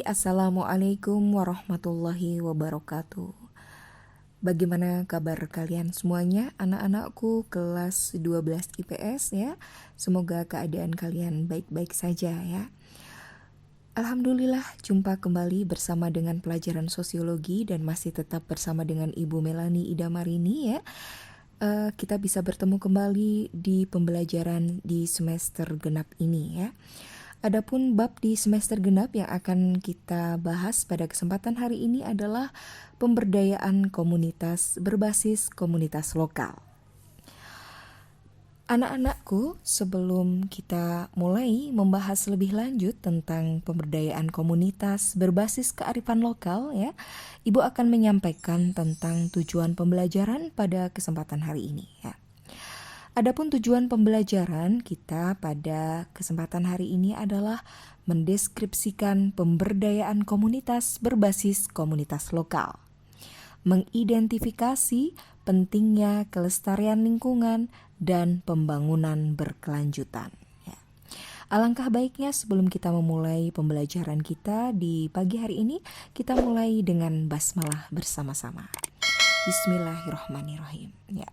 Assalamualaikum warahmatullahi wabarakatuh. Bagaimana kabar kalian semuanya, anak-anakku kelas 12 IPS ya. Semoga keadaan kalian baik-baik saja ya. Alhamdulillah jumpa kembali bersama dengan pelajaran sosiologi dan masih tetap bersama dengan Ibu Melani Ida Marini ya. Kita bisa bertemu kembali di pembelajaran di semester genap ini ya. Adapun bab di semester genap yang akan kita bahas pada kesempatan hari ini adalah pemberdayaan komunitas berbasis komunitas lokal. Anak-anakku, sebelum kita mulai membahas lebih lanjut tentang pemberdayaan komunitas berbasis kearifan lokal ya, Ibu akan menyampaikan tentang tujuan pembelajaran pada kesempatan hari ini ya. Adapun tujuan pembelajaran kita pada kesempatan hari ini adalah mendeskripsikan pemberdayaan komunitas berbasis komunitas lokal, mengidentifikasi pentingnya kelestarian lingkungan dan pembangunan berkelanjutan. Ya. Alangkah baiknya sebelum kita memulai pembelajaran kita di pagi hari ini, kita mulai dengan basmalah bersama-sama. Bismillahirrahmanirrahim. Ya.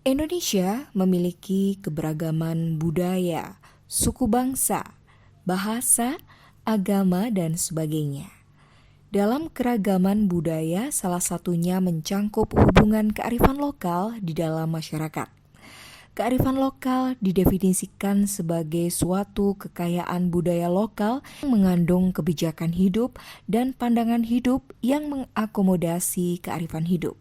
Indonesia memiliki keberagaman budaya, suku bangsa, bahasa, agama, dan sebagainya. Dalam keragaman budaya, salah satunya mencangkup hubungan kearifan lokal di dalam masyarakat. Kearifan lokal didefinisikan sebagai suatu kekayaan budaya lokal yang mengandung kebijakan hidup dan pandangan hidup yang mengakomodasi kearifan hidup.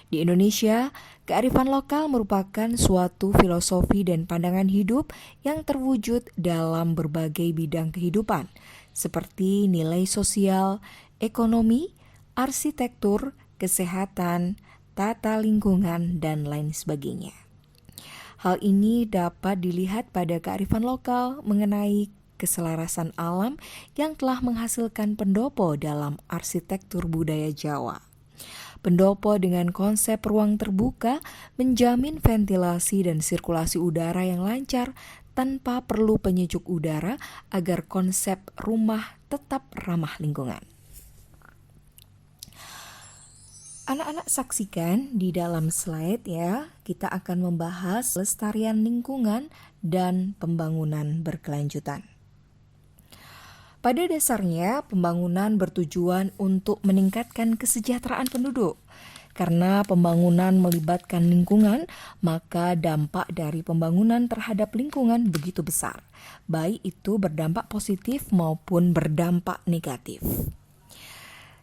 Di Indonesia, kearifan lokal merupakan suatu filosofi dan pandangan hidup yang terwujud dalam berbagai bidang kehidupan, seperti nilai sosial, ekonomi, arsitektur, kesehatan, tata lingkungan, dan lain sebagainya. Hal ini dapat dilihat pada kearifan lokal mengenai keselarasan alam yang telah menghasilkan pendopo dalam arsitektur budaya Jawa. Pendopo dengan konsep ruang terbuka menjamin ventilasi dan sirkulasi udara yang lancar tanpa perlu penyejuk udara agar konsep rumah tetap ramah lingkungan. Anak-anak saksikan di dalam slide ya, kita akan membahas kelestarian lingkungan dan pembangunan berkelanjutan. Pada dasarnya, pembangunan bertujuan untuk meningkatkan kesejahteraan penduduk. Karena pembangunan melibatkan lingkungan, maka dampak dari pembangunan terhadap lingkungan begitu besar, baik itu berdampak positif maupun berdampak negatif.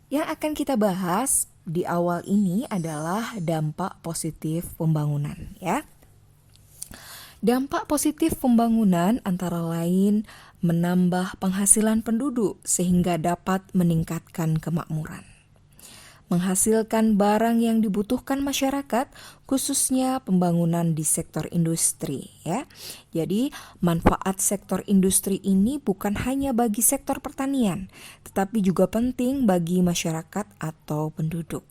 Yang akan kita bahas di awal ini adalah dampak positif pembangunan, ya. Dampak positif pembangunan antara lain menambah penghasilan penduduk sehingga dapat meningkatkan kemakmuran. Menghasilkan barang yang dibutuhkan masyarakat, khususnya pembangunan di sektor industri ya. Jadi, manfaat sektor industri ini bukan hanya bagi sektor pertanian, tetapi juga penting bagi masyarakat atau penduduk.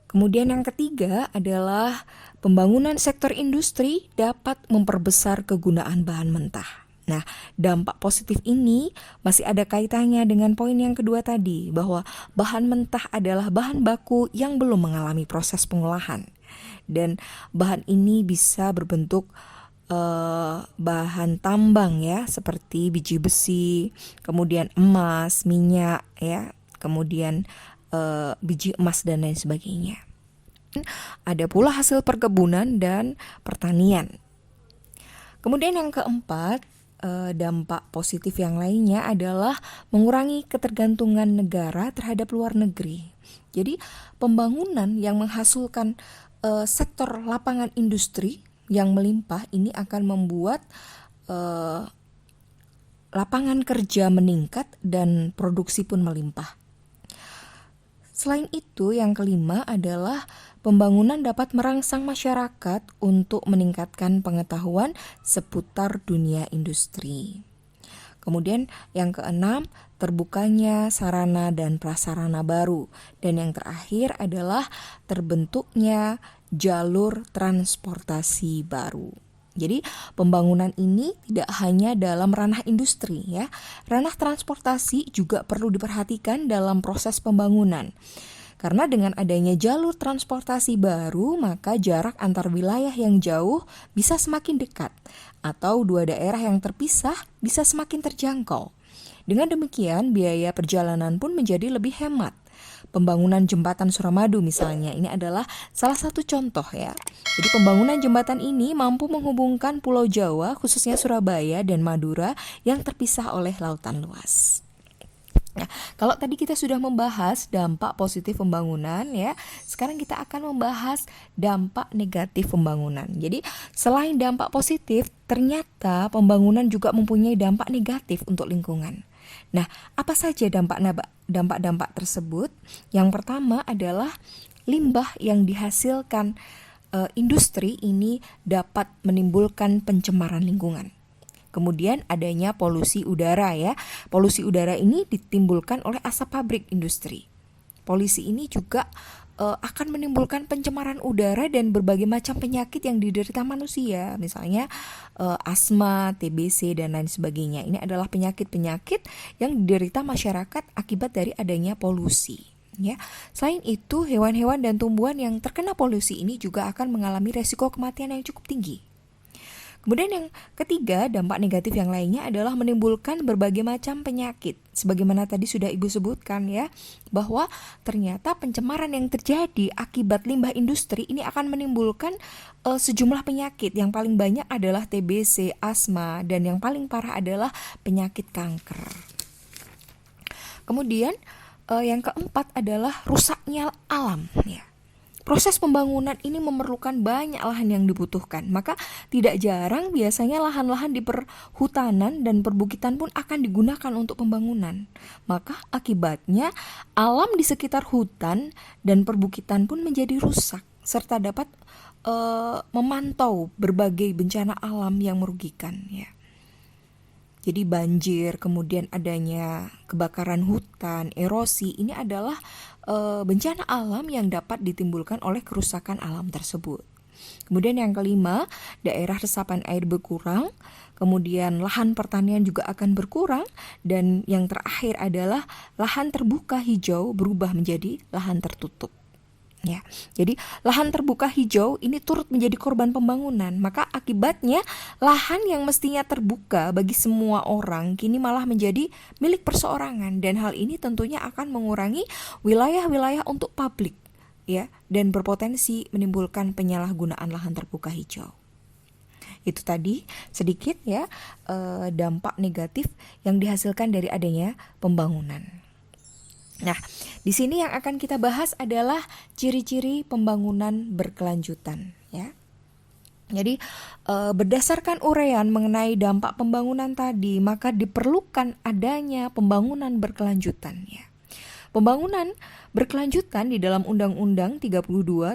Kemudian yang ketiga adalah pembangunan sektor industri dapat memperbesar kegunaan bahan mentah. Nah, dampak positif ini masih ada kaitannya dengan poin yang kedua tadi, bahwa bahan mentah adalah bahan baku yang belum mengalami proses pengolahan. Dan bahan ini bisa berbentuk bahan tambang ya, seperti biji besi, kemudian emas, minyak ya, kemudian biji emas dan lain sebagainya. Ada pula hasil perkebunan dan pertanian. Kemudian yang keempat, dampak positif yang lainnya adalah mengurangi ketergantungan negara terhadap luar negeri. Jadi pembangunan yang menghasilkan sektor lapangan industri yang melimpah ini akan membuat lapangan kerja meningkat dan produksi pun melimpah. Selain itu, yang kelima adalah pembangunan dapat merangsang masyarakat untuk meningkatkan pengetahuan seputar dunia industri. Kemudian yang keenam, terbukanya sarana dan prasarana baru. Dan yang terakhir adalah terbentuknya jalur transportasi baru. Jadi pembangunan ini tidak hanya dalam ranah industri ya, ranah transportasi juga perlu diperhatikan dalam proses pembangunan. Karena dengan adanya jalur transportasi baru, maka jarak antar wilayah yang jauh bisa semakin dekat, atau dua daerah yang terpisah bisa semakin terjangkau. Dengan demikian, biaya perjalanan pun menjadi lebih hemat. Pembangunan jembatan Suramadu misalnya, ini adalah salah satu contoh ya. Jadi pembangunan jembatan ini mampu menghubungkan Pulau Jawa, khususnya Surabaya dan Madura yang terpisah oleh lautan luas. Nah, kalau tadi kita sudah membahas dampak positif pembangunan ya, sekarang kita akan membahas dampak negatif pembangunan. Jadi, selain dampak positif, ternyata pembangunan juga mempunyai dampak negatif untuk lingkungan. Nah, apa saja dampak-dampak tersebut? Yang pertama adalah limbah yang dihasilkan industri ini dapat menimbulkan pencemaran lingkungan. Kemudian adanya polusi udara ya. Polusi udara ini ditimbulkan oleh asap pabrik industri. Polusi ini juga akan menimbulkan pencemaran udara dan berbagai macam penyakit yang diderita manusia, misalnya asma, TBC dan lain sebagainya. Ini adalah penyakit-penyakit yang diderita masyarakat akibat dari adanya polusi. Ya, selain itu hewan-hewan dan tumbuhan yang terkena polusi ini juga akan mengalami resiko kematian yang cukup tinggi. Kemudian yang ketiga, dampak negatif yang lainnya adalah menimbulkan berbagai macam penyakit. Sebagaimana tadi sudah Ibu sebutkan ya, bahwa ternyata pencemaran yang terjadi akibat limbah industri ini akan menimbulkan sejumlah penyakit. Yang paling banyak adalah TBC, asma, dan yang paling parah adalah penyakit kanker. Kemudian yang keempat adalah rusaknya alam ya. Proses pembangunan ini memerlukan banyak lahan yang dibutuhkan. Maka tidak jarang biasanya lahan-lahan di perhutanan dan perbukitan pun akan digunakan untuk pembangunan. Maka akibatnya alam di sekitar hutan dan perbukitan pun menjadi rusak serta dapat memantau berbagai bencana alam yang merugikan ya. Jadi banjir, kemudian adanya kebakaran hutan, erosi, ini adalah bencana alam yang dapat ditimbulkan oleh kerusakan alam tersebut. Kemudian yang kelima, daerah resapan air berkurang, kemudian lahan pertanian juga akan berkurang, dan yang terakhir adalah lahan terbuka hijau berubah menjadi lahan tertutup. Ya, jadi lahan terbuka hijau ini turut menjadi korban pembangunan. Maka akibatnya lahan yang mestinya terbuka bagi semua orang kini malah menjadi milik perseorangan, dan hal ini tentunya akan mengurangi wilayah-wilayah untuk publik ya, dan berpotensi menimbulkan penyalahgunaan lahan terbuka hijau. Itu tadi sedikit ya dampak negatif yang dihasilkan dari adanya pembangunan. Nah, di sini yang akan kita bahas adalah ciri-ciri pembangunan berkelanjutan ya. Jadi berdasarkan uraian mengenai dampak pembangunan tadi, maka diperlukan adanya pembangunan berkelanjutan ya. Pembangunan berkelanjutan di dalam Undang-Undang 32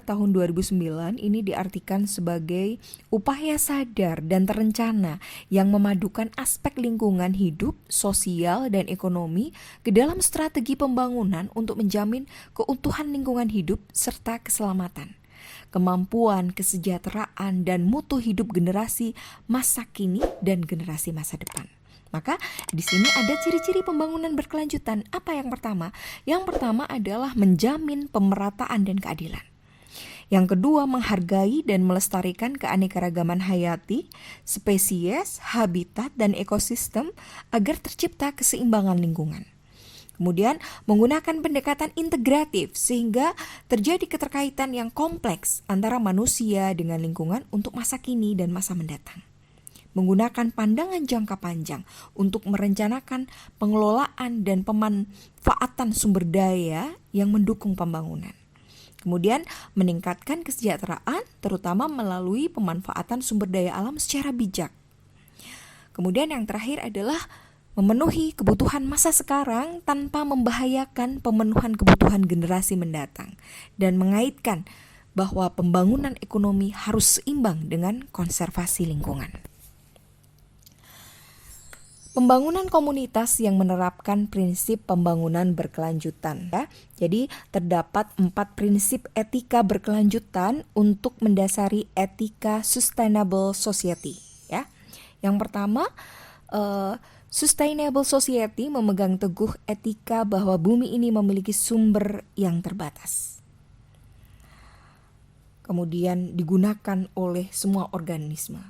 tahun 2009 ini diartikan sebagai upaya sadar dan terencana yang memadukan aspek lingkungan hidup, sosial, dan ekonomi ke dalam strategi pembangunan untuk menjamin keutuhan lingkungan hidup serta keselamatan, kemampuan, kesejahteraan, dan mutu hidup generasi masa kini dan generasi masa depan. Maka di sini ada ciri-ciri pembangunan berkelanjutan. Apa yang pertama? Yang pertama adalah menjamin pemerataan dan keadilan. Yang kedua, menghargai dan melestarikan keanekaragaman hayati, spesies, habitat, dan ekosistem agar tercipta keseimbangan lingkungan. Kemudian, menggunakan pendekatan integratif sehingga terjadi keterkaitan yang kompleks antara manusia dengan lingkungan untuk masa kini dan masa mendatang. Menggunakan pandangan jangka panjang untuk merencanakan pengelolaan dan pemanfaatan sumber daya yang mendukung pembangunan. Kemudian meningkatkan kesejahteraan terutama melalui pemanfaatan sumber daya alam secara bijak. Kemudian yang terakhir adalah memenuhi kebutuhan masa sekarang tanpa membahayakan pemenuhan kebutuhan generasi mendatang, dan mengaitkan bahwa pembangunan ekonomi harus seimbang dengan konservasi lingkungan. Pembangunan komunitas yang menerapkan prinsip pembangunan berkelanjutan ya. Jadi terdapat 4 prinsip etika berkelanjutan untuk mendasari etika sustainable society ya. Yang pertama, sustainable society memegang teguh etika bahwa bumi ini memiliki sumber yang terbatas. Kemudian digunakan oleh semua organisme.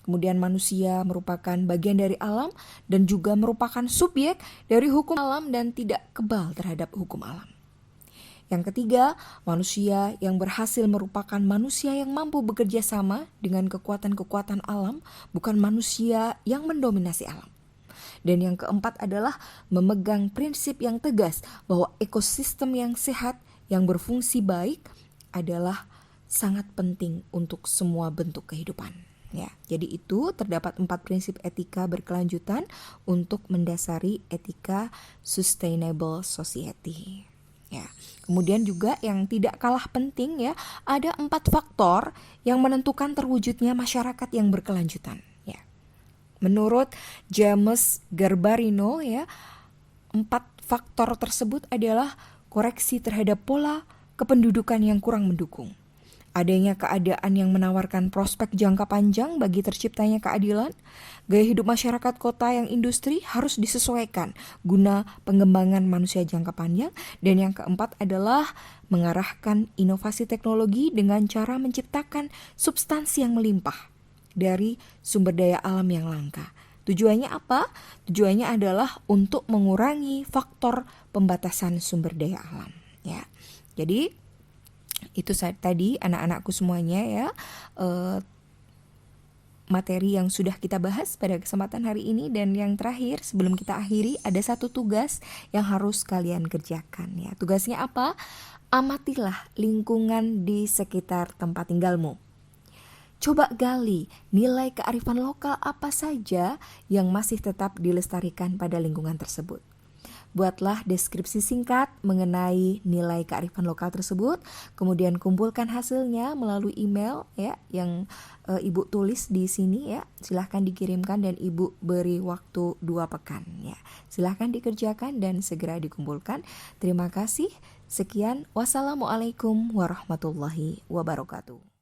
Kemudian manusia merupakan bagian dari alam dan juga merupakan subjek dari hukum alam dan tidak kebal terhadap hukum alam. Yang ketiga, manusia yang berhasil merupakan manusia yang mampu bekerja sama dengan kekuatan-kekuatan alam, bukan manusia yang mendominasi alam. Dan yang keempat adalah memegang prinsip yang tegas bahwa ekosistem yang sehat, yang berfungsi baik adalah sangat penting untuk semua bentuk kehidupan. Ya, jadi itu terdapat 4 prinsip etika berkelanjutan untuk mendasari etika sustainable society. Ya, kemudian juga yang tidak kalah penting ya, ada 4 faktor yang menentukan terwujudnya masyarakat yang berkelanjutan. Ya, menurut James Garbarino ya, 4 faktor tersebut adalah koreksi terhadap pola kependudukan yang kurang mendukung. Adanya keadaan yang menawarkan prospek jangka panjang bagi terciptanya keadilan, gaya hidup masyarakat kota yang industri harus disesuaikan guna pengembangan manusia jangka panjang, dan yang keempat adalah mengarahkan inovasi teknologi dengan cara menciptakan substansi yang melimpah dari sumber daya alam yang langka. Tujuannya apa? Tujuannya adalah untuk mengurangi faktor pembatasan sumber daya alam. Ya, jadi itu tadi anak-anakku semuanya ya, materi yang sudah kita bahas pada kesempatan hari ini. Dan yang terakhir sebelum kita akhiri, ada satu tugas yang harus kalian kerjakan ya. Tugasnya apa? Amatilah lingkungan di sekitar tempat tinggalmu. Coba gali nilai kearifan lokal apa saja yang masih tetap dilestarikan pada lingkungan tersebut. Buatlah deskripsi singkat mengenai nilai kearifan lokal tersebut, kemudian kumpulkan hasilnya melalui email ya yang Ibu tulis di sini ya. Silahkan dikirimkan dan Ibu beri waktu 2 pekan ya. Silahkan dikerjakan dan segera dikumpulkan. Terima kasih. Sekian, wassalamualaikum warahmatullahi wabarakatuh.